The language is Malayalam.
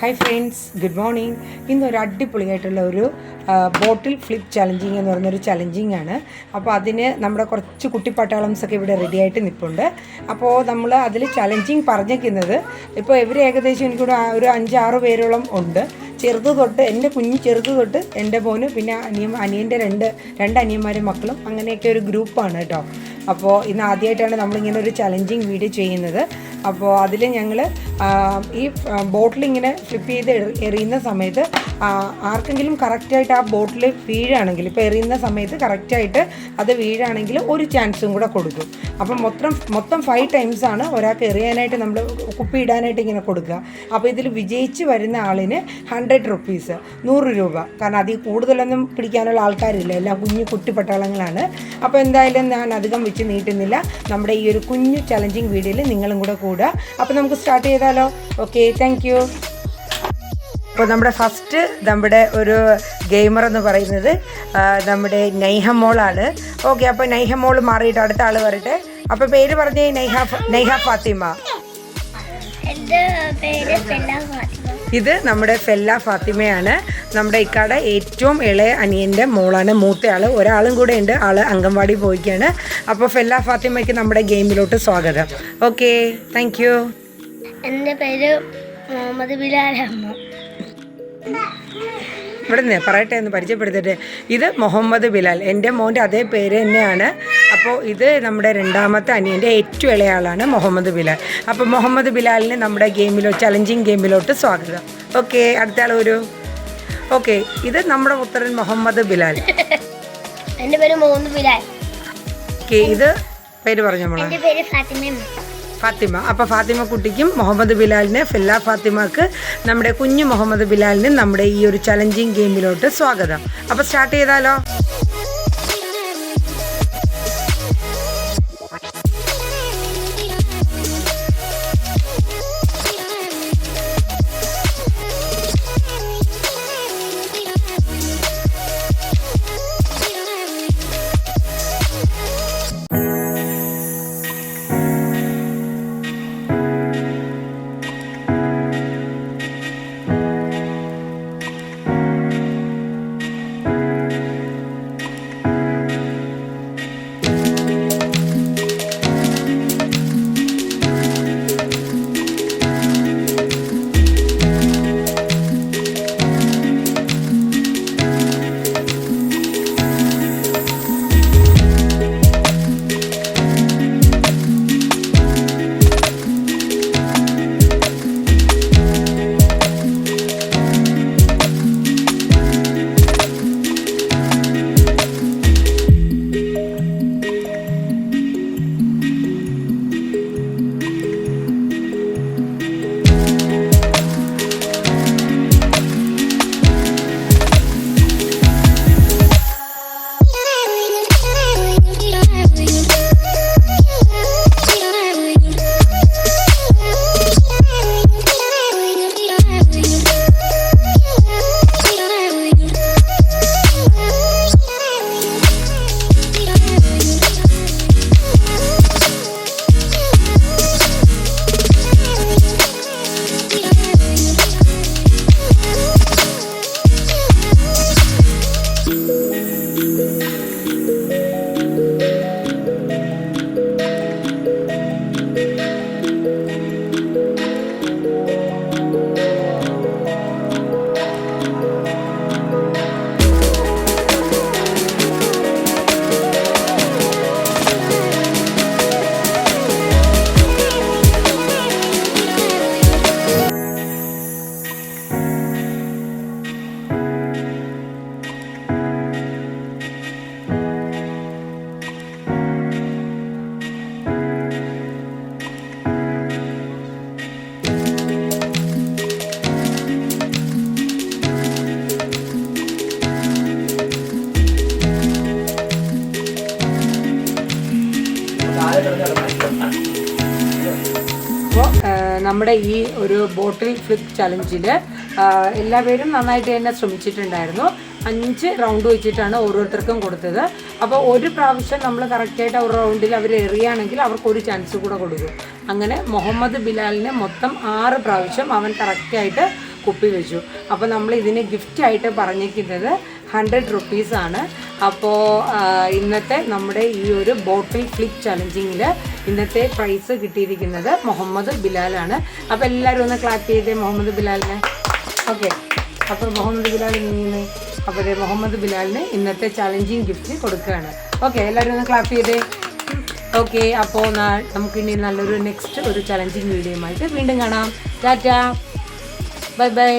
Hi friends, good morning. ഇന്നൊരു അടിപൊളിയായിട്ടുള്ള ഒരു ബോട്ടിൽ ഫ്ലിപ്പ് ചലഞ്ചിങ് എന്ന് പറയുന്നൊരു ചലഞ്ചിങ് ആണ്. അപ്പോൾ അതിന് നമ്മുടെ കുറച്ച് കുട്ടിപ്പട്ടാളംസൊക്കെ ഇവിടെ റെഡി ആയിട്ട് നിൽപ്പുണ്ട്. അപ്പോൾ നമ്മൾ അതിൽ ചലഞ്ചിങ് പറഞ്ഞേക്കുന്നത് ഇപ്പോൾ ഇവർ ഏകദേശം എനിക്കൂടെ ഒരു 5-6 പേരോളം ഉണ്ട്. ചെറുത് തൊട്ട് എൻ്റെ കുഞ്ഞ് ചെറുത് തൊട്ട് എൻ്റെ മോന്, പിന്നെ അനിയൻ്റെ രണ്ട് അനിയന്മാരും മക്കളും, അങ്ങനെയൊക്കെ ഒരു ഗ്രൂപ്പാണ് കേട്ടോ. അപ്പോൾ ഇന്ന് ആദ്യമായിട്ടാണ് നമ്മളിങ്ങനെ ഒരു ചലഞ്ചിങ് വീഡിയോ ചെയ്യുന്നത്. അപ്പോൾ അതിൽ ഞങ്ങൾ ഈ ബോട്ടിൽ ഇങ്ങനെ ഫ്ലിപ്പ് ചെയ്ത് എറിയുന്ന സമയത്ത് ആർക്കെങ്കിലും കറക്റ്റായിട്ട് ആ ബോട്ടിൽ വീഴാണെങ്കിൽ, ഇപ്പോൾ എറിയുന്ന സമയത്ത് കറക്റ്റായിട്ട് അത് വീഴാണെങ്കിൽ ഒരു ചാൻസും കൂടെ കൊടുക്കും. അപ്പം മൊത്തം 5 ടൈംസാണ് ഒരാൾക്ക് എറിയാനായിട്ട് നമ്മൾ കുപ്പി ഇടാനായിട്ട് ഇങ്ങനെ കൊടുക്കുക. അപ്പോൾ ഇതിൽ വിജയിച്ച് വരുന്ന ആളിന് 100 റുപ്പീസ്, 100 രൂപ. കാരണം അതിൽ കൂടുതലൊന്നും പിടിക്കാനുള്ള ആൾക്കാരില്ല, എല്ലാം കുട്ടി പട്ടാളങ്ങളാണ്. അപ്പോൾ എന്തായാലും ഞാൻ അധികം വെച്ച് നീട്ടുന്നില്ല. നമ്മുടെ ഈ ഒരു കുഞ്ഞു ചലഞ്ചിങ് വീഡിയോയിൽ നിങ്ങളും കൂടെ കൂടുക. അപ്പോൾ നമുക്ക് സ്റ്റാർട്ട് ചെയ്താലോ? Okay, thank you. അപ്പോൾ നമ്മുടെ ഒരു ഗെയിമർ എന്ന് പറയുന്നത് നമ്മുടെ നൈഹമോളാണ്. ഓക്കെ, അപ്പോൾ നൈഹമോൾ മാറിയിട്ട് അടുത്ത ആൾ വരട്ടെ. അപ്പോൾ പേര് പറഞ്ഞേ. നൈഹ ഫാത്തിമ. ഇത് നമ്മുടെ ഫെല്ല ഫാത്തിമയാണ്. നമ്മുടെ ഇക്കാടെ ഏറ്റവും ഇളയ അനിയൻ്റെ മോളാണ്, മൂത്തയാൾ. ഒരാളും കൂടെ ഉണ്ട്, ആൾ അംഗൻവാടി പോയിക്കാണ്. അപ്പോൾ ഫെല്ല ഫാത്തിമയ്ക്ക് നമ്മുടെ ഗെയിമിലോട്ട് സ്വാഗതം. Okay, thank you. എൻ്റെ പേര് മുഹമ്മദ് ബിലാൽ. ഇവിടെ നിന്ന് പറയട്ടെ, ഒന്ന് പരിചയപ്പെടുത്തട്ടെ. ഇത് മുഹമ്മദ് ബിലാൽ, എൻ്റെ മോൻ്റെ അതേ പേര് തന്നെയാണ്. അപ്പോൾ ഇത് നമ്മുടെ രണ്ടാമത്തെ അനിയൻ്റെ ഏറ്റവും ഇളയ ആളാണ് മുഹമ്മദ് ബിലാൽ. അപ്പോൾ മുഹമ്മദ് ബിലാലിന് നമ്മുടെ ചലഞ്ചിങ് ഗെയിമിലോട്ട് സ്വാഗതം. ഓക്കെ, അടുത്ത ആൾ വരൂ. ഓക്കെ, ഇത് നമ്മുടെ പുത്രൻ മുഹമ്മദ് ബിലാൽ. എൻ്റെ പേര് മുഹമ്മദ് ബിലാൽ. ഓക്കെ, ഇത് പേര് പറഞ്ഞോ മോളെ. എൻ്റെ പേര് ഫാത്തിമ. അപ്പോൾ ഫാത്തിമ കുട്ടിക്കും മുഹമ്മദ് ബിലാലിന്, ഫെല്ല ഫാത്തിമക്ക്, നമ്മുടെ കുഞ്ഞു മുഹമ്മദ് ബിലാലിനും നമ്മുടെ ഈ ഒരു ചലഞ്ചിങ് ഗെയിമിലോട്ട് സ്വാഗതം. അപ്പോൾ സ്റ്റാർട്ട് ചെയ്താലോ? അപ്പോൾ നമ്മുടെ ഈ ഒരു ബോട്ടിൽ ഫ്ലിപ്പ് ചലഞ്ചിൽ എല്ലാവരും നന്നായിട്ട് തന്നെ ശ്രമിച്ചിട്ടുണ്ടായിരുന്നു. 5 റൗണ്ട് വെച്ചിട്ടാണ് ഓരോരുത്തർക്കും കൊടുത്തത്. അപ്പോൾ ഒരു പ്രാവശ്യം നമ്മൾ കറക്റ്റായിട്ട് ഒരു റൗണ്ടിൽ അവർ എറിയുകയാണെങ്കിൽ അവർക്കൊരു ചാൻസ് കൂടെ കൊടുക്കും. അങ്ങനെ മുഹമ്മദ് ബിലാലിന് മൊത്തം 6 പ്രാവശ്യം അവൻ കറക്റ്റായിട്ട് കുപ്പി വെച്ചു. അപ്പോൾ നമ്മൾ ഇതിന് ഗിഫ്റ്റായിട്ട് പറഞ്ഞിരിക്കുന്നത് 100 റുപ്പീസാണ്. അപ്പോൾ ഇന്നത്തെ നമ്മുടെ ഈ ഒരു ബോട്ടിൽ ഫ്ലിപ്പ് ചലഞ്ചിങ്ങിൽ ഇന്നത്തെ പ്രൈസ് കിട്ടിയിരിക്കുന്നത് മുഹമ്മദ് ബിലാലാണ്. അപ്പോൾ എല്ലാവരും ഒന്ന് ക്ലാപ്പ് ചെയ്തേ മുഹമ്മദ് ബിലാലിനെ. ഓക്കെ, അപ്പോൾ മുഹമ്മദ് ബിലാൽ ഇങ്ങനെ, അപ്പോൾ മുഹമ്മദ് ബിലാലിന് ഇന്നത്തെ ചലഞ്ചിങ് ഗിഫ്റ്റ് കൊടുക്കുകയാണ്. ഓക്കെ, എല്ലാവരും ഒന്ന് ക്ലാപ്പ് ചെയ്തേ. ഓക്കെ, അപ്പോൾ നമുക്കിനി നല്ലൊരു നെക്സ്റ്റ് ഒരു ചലഞ്ചിങ് വീഡിയോയുമായിട്ട് വീണ്ടും കാണാം. Tata, bye bye.